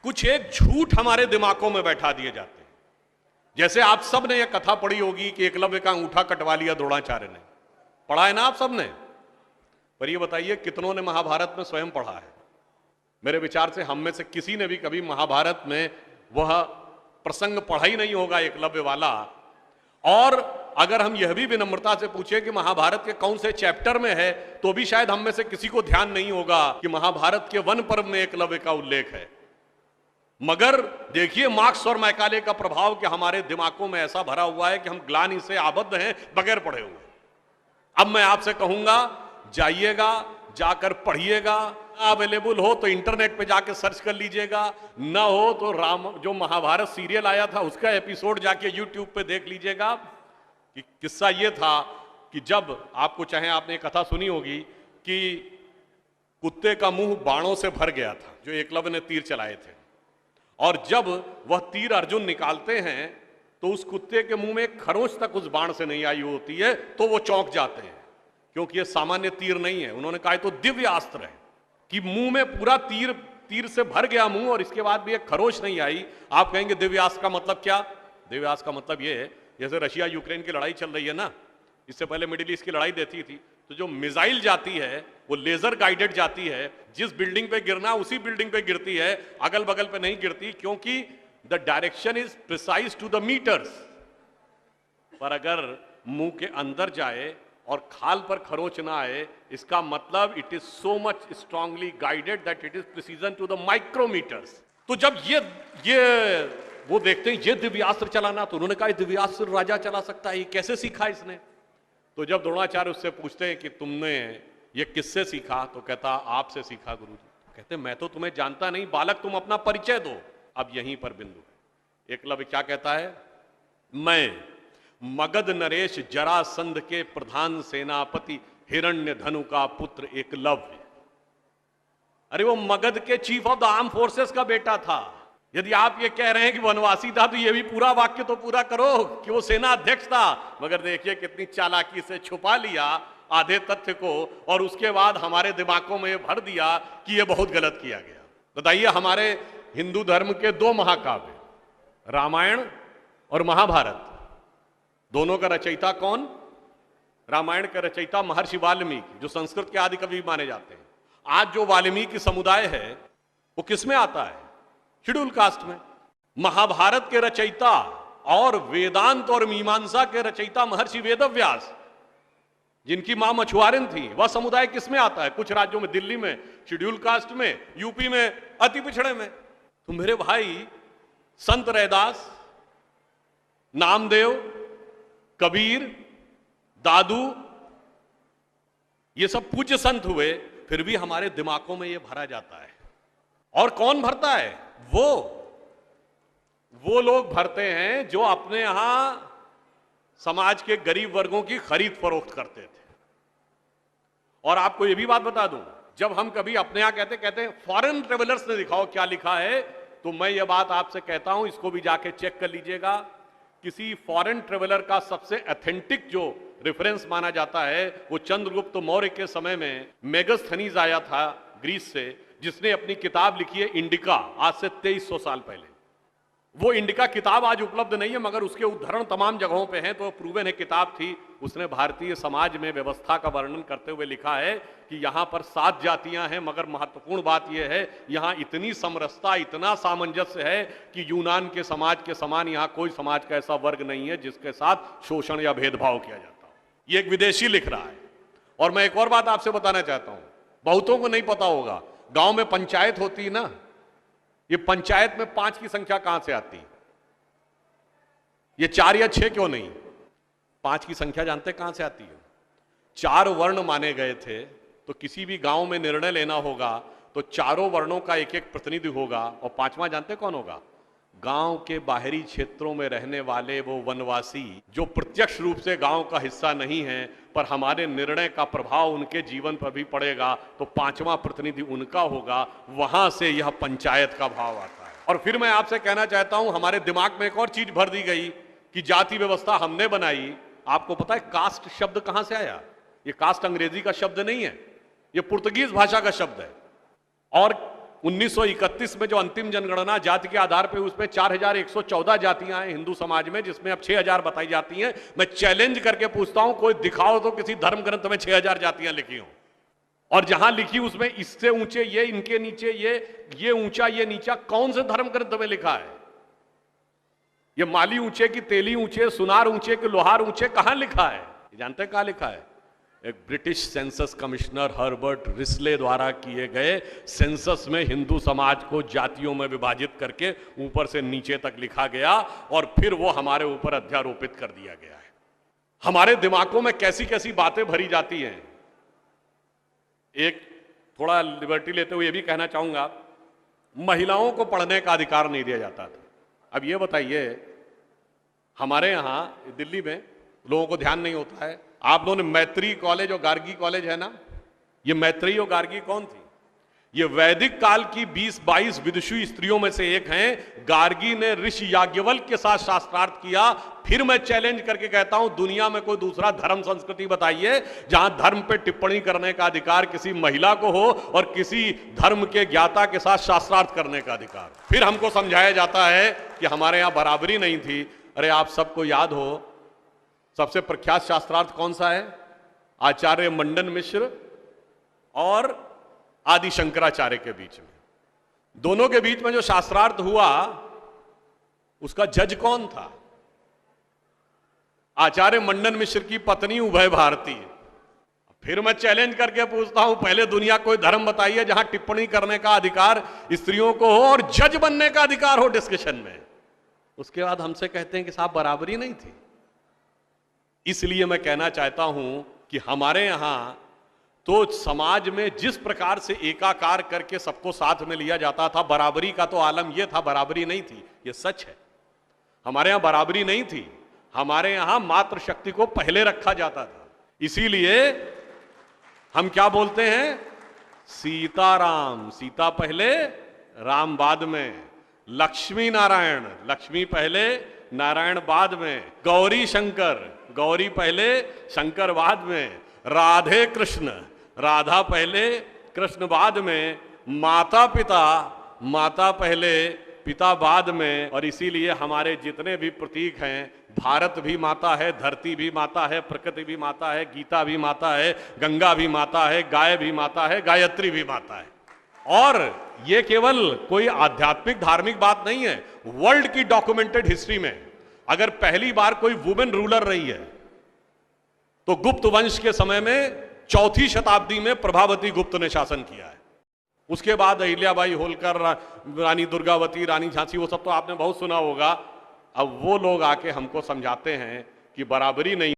कुछ एक झूठ हमारे दिमागों में बैठा दिए जाते हैं। जैसे आप सब ने यह कथा पढ़ी होगी कि एकलव्य का अंगूठा कटवा लिया द्रोणाचार्य ने, पढ़ा है ना आप सब ने? पर यह बताइए कितनों ने महाभारत में स्वयं पढ़ा है? मेरे विचार से हम में से किसी ने भी कभी महाभारत में वह प्रसंग पढ़ा ही नहीं होगा एकलव्य वाला। और अगर हम यह भी विनम्रता से पूछें कि महाभारत के कौन से चैप्टर में है, तो भी शायद हम में से किसी को ध्यान नहीं होगा कि महाभारत के वन पर्व में एकलव्य का उल्लेख है। मगर देखिए मार्क्स और मैकाले का प्रभाव कि हमारे दिमागों में ऐसा भरा हुआ है कि हम ग्लानि से आबद्ध हैं बगैर पढ़े हुए। अब मैं आपसे कहूंगा, जाइएगा, जाकर पढ़िएगा। अवेलेबल हो तो इंटरनेट पे जाके सर्च कर लीजिएगा, ना हो तो जो महाभारत सीरियल आया था उसका एपिसोड जाके यूट्यूब पे देख लीजिएगा। कि किस्सा ये था कि जब आपको, चाहे आपने कथा सुनी होगी कि कुत्ते का मुंह बाणों से भर गया था जो एकलव्य ने तीर चलाए थे, और जब वह तीर अर्जुन निकालते हैं तो उस कुत्ते के मुंह में खरोंच तक उस बाण से नहीं आई होती है, तो वो चौंक जाते हैं क्योंकि ये सामान्य तीर नहीं है। उन्होंने कहा तो दिव्य अस्त्र है कि मुंह में पूरा तीर से भर गया मुंह और इसके बाद भी एक खरोंच नहीं आई। आप कहेंगे दिव्यास्त्र का मतलब क्या? दिव्यास्त्र का मतलब ये है, जैसे रशिया यूक्रेन की लड़ाई चल रही है ना, इससे पहले मिडिल ईस्ट की लड़ाई देती थी, तो जो मिसाइल जाती है वो लेजर गाइडेड जाती है, जिस बिल्डिंग पे गिरना उसी बिल्डिंग पे गिरती है, अगल बगल पे नहीं गिरती, क्योंकि the direction is precise to the meters. पर अगर मुंह के अंदर जाए और खाल पर खरोंच ना आए, इसका मतलब it is so much strongly guided that it is precision to the micrometers. तो जब ये वो देखते हैं ये दिव्यास्त्र चलाना, तो उन्होंने कहा दिव्यास्त्र राजा चला सकता है, ये कैसे सीखा इसने? तो जब द्रोणाचार्य उससे पूछते हैं कि तुमने ये किससे सीखा, तो कहता आपसे सीखा गुरुजी। कहते मैं तो तुम्हें जानता नहीं बालक, तुम अपना परिचय दो। अब यहीं पर बिंदु है। एकलव्य क्या कहता है? मैं मगध नरेश जरासंध के प्रधान सेनापति हिरण्य धनु का पुत्र एकलव्य। अरे वो मगध के chief of the arm forces का बेटा था। यदि आप ये कह रहे हैं कि वनवासी था, तो ये भी पूरा वाक्य तो पूरा करो कि वो सेना अध्यक्ष था। मगर देखिए कितनी चालाकी से छुपा लिया आधे तथ्य को, और उसके बाद हमारे दिमागों में भर दिया कि ये बहुत गलत किया गया। बताइए, हमारे हिंदू धर्म के दो महाकाव्य रामायण और महाभारत, दोनों का रचयिता कौन? रामायण का रचयिता महर्षि वाल्मीकि, जो संस्कृत के आदि कवि माने जाते हैं। आज जो वाल्मीकि समुदाय है वो किसमें आता है? शेड्यूल कास्ट में। महाभारत के रचयिता और वेदांत और मीमांसा के रचयिता महर्षि वेदव्यास, जिनकी मां मछुआरिन थी, वह समुदाय किसमें आता है? कुछ राज्यों में, दिल्ली में शेड्यूल कास्ट में, यूपी में अति पिछड़े में। तो मेरे भाई, संत रैदास, नामदेव, कबीर, दादू, ये सब पूज्य संत हुए, फिर भी हमारे दिमागों में ये भरा जाता है। और कौन भरता है? वो लोग भरते हैं जो अपने यहां समाज के गरीब वर्गों की खरीद फरोख्त करते थे। और आपको यह भी बात बता दूं, जब हम कभी अपने यहां कहते हैं फॉरेन ट्रेवलर्स ने दिखाओ क्या लिखा है, तो मैं ये बात आपसे कहता हूं, इसको भी जाके चेक कर लीजिएगा। किसी फॉरेन ट्रेवलर का सबसे ऑथेंटिक जो रेफरेंस माना जाता है, वो चंद्रगुप्त मौर्य के समय में मेगस्थनीज आया था ग्रीस से, जिसने अपनी किताब लिखी है इंडिका, आज से 2300 साल पहले। वो इंडिका किताब आज उपलब्ध नहीं है, मगर उसके उद्धरण तमाम जगहों पे हैं, तो प्रूवन है किताब थी। उसने भारतीय समाज में व्यवस्था का वर्णन करते हुए लिखा है कि यहां पर 7 जातियां हैं, मगर महत्वपूर्ण बात यह है यहां इतनी समरसता, इतना सामंजस्य है कि यूनान के समाज के समान यहां कोई समाज का ऐसा वर्ग नहीं है जिसके साथ शोषण या भेदभाव किया जाता हो। ये एक विदेशी लिख रहा है। और मैं एक और बात आपसे बताना चाहता हूं, बहुतों को नहीं पता होगा, गांव में पंचायत होती है ना, ये पंचायत में 5 की संख्या कहां से आती? ये 4 या 6 क्यों नहीं? 5 की संख्या जानते कहां से आती है? 4 वर्ण माने गए थे, तो किसी भी गांव में निर्णय लेना होगा तो चारों वर्णों का एक एक प्रतिनिधि होगा, और 5वां जानते कौन होगा? गांव के बाहरी क्षेत्रों में रहने वाले वो वनवासी जो प्रत्यक्ष रूप से गांव का हिस्सा नहीं है, पर हमारे निर्णय का प्रभाव उनके जीवन पर भी पड़ेगा, तो 5वां प्रतिनिधि उनका होगा। वहां से यह पंचायत का भाव आता है। और फिर मैं आपसे कहना चाहता हूं, हमारे दिमाग में एक और चीज भर दी गई कि जाति व्यवस्था हमने बनाई। आपको पता है कास्ट शब्द कहां से आया? ये कास्ट अंग्रेजी का शब्द नहीं है, ये पुर्तगीज भाषा का शब्द है। और 1931 में जो अंतिम जनगणना जाति के आधार पर, उसमें 4114 जातियां हैं हिंदू समाज में, जिसमें अब 6000 बताई जाती हैं। मैं चैलेंज करके पूछता हूं, कोई दिखाओ तो किसी धर्म ग्रंथ में 6000 जातियां लिखी हों, और जहां लिखी उसमें इससे ऊंचे ये, इनके नीचे ये ऊंचा ये नीचा, कौन से धर्म ग्रंथ में लिखा है? ये माली ऊंचे की तेली ऊंचे, सुनार ऊंचे कि लोहार ऊंचे, कहां लिखा है? जानते हैं कहां लिखा है? एक British census commissioner Herbert Risley द्वारा किए गए सेंसस में हिंदू समाज को जातियों में विभाजित करके ऊपर से नीचे तक लिखा गया, और फिर वो हमारे ऊपर अध्यारोपित कर दिया गया है। हमारे दिमागों में कैसी कैसी बातें भरी जाती हैं। एक थोड़ा लिबर्टी लेते हुए ये भी कहना चाहूंगा, महिलाओं को पढ़ने का अधिकार नहीं दिया जाता था। अब ये बताइए, हमारे यहां दिल्ली में लोगों को ध्यान नहीं होता है, आप लोगों ने मैत्री कॉलेज और गार्गी कॉलेज है ना, ये मैत्री और गार्गी कौन थी? ये वैदिक काल की 20-22 विदुषी स्त्रियों में से एक हैं। गार्गी ने ऋषि याज्ञवल्क्य के साथ शास्त्रार्थ किया। फिर मैं चैलेंज करके कहता हूं, दुनिया में कोई दूसरा धर्म संस्कृति बताइए जहां धर्म पे टिप्पणी करने का अधिकार किसी महिला को हो और किसी धर्म के ज्ञाता के साथ शास्त्रार्थ करने का अधिकार। फिर हमको समझाया जाता है कि हमारे यहां बराबरी नहीं थी। अरे आप सबको याद हो, सबसे प्रख्यात शास्त्रार्थ कौन सा है? आचार्य मंडन मिश्र और आदि शंकराचार्य के बीच में। दोनों के बीच में जो शास्त्रार्थ हुआ, उसका जज कौन था? आचार्य मंडन मिश्र की पत्नी उभय भारती। फिर मैं चैलेंज करके पूछता हूं, पहले दुनिया कोई धर्म बताइए जहां टिप्पणी करने का अधिकार स्त्रियों को हो और जज बनने का अधिकार हो डिस्कशन में। उसके बाद हमसे कहते हैं कि साहब बराबरी नहीं थी। इसलिए मैं कहना चाहता हूं कि हमारे यहां तो समाज में जिस प्रकार से एकाकार करके सबको साथ में लिया जाता था, बराबरी का तो आलम यह था, बराबरी नहीं थी, यह सच है। हमारे यहां बराबरी नहीं थी। हमारे यहां मातृशक्ति को पहले रखा जाता था। इसीलिए हम क्या बोलते हैं? सीताराम, सीता पहले राम बाद में। लक्ष्मी नारायण, लक्ष्मी पहले नारायण बाद में। गौरी शंकर, गौरी पहले शंकर बाद में। राधे कृष्ण, राधा पहले कृष्ण बाद में। माता पिता, माता पहले पिता बाद में। और इसीलिए हमारे जितने भी प्रतीक हैं, भारत भी माता है, धरती भी माता है, प्रकृति भी माता है, गीता भी माता है, गंगा भी माता है, गाय भी माता है, गायत्री भी माता है। और ये केवल कोई आध्यात्मिक धार्मिक बात नहीं है। वर्ल्ड की डॉक्यूमेंटेड हिस्ट्री में अगर पहली बार कोई वुमेन रूलर रही है तो गुप्त वंश के समय में 4वीं शताब्दी में प्रभावती गुप्त ने शासन किया है। उसके बाद अहिल्याबाई होलकर, रानी दुर्गावती, रानी झांसी, वो सब तो आपने बहुत सुना होगा। अब वो लोग आके हमको समझाते हैं कि बराबरी नहीं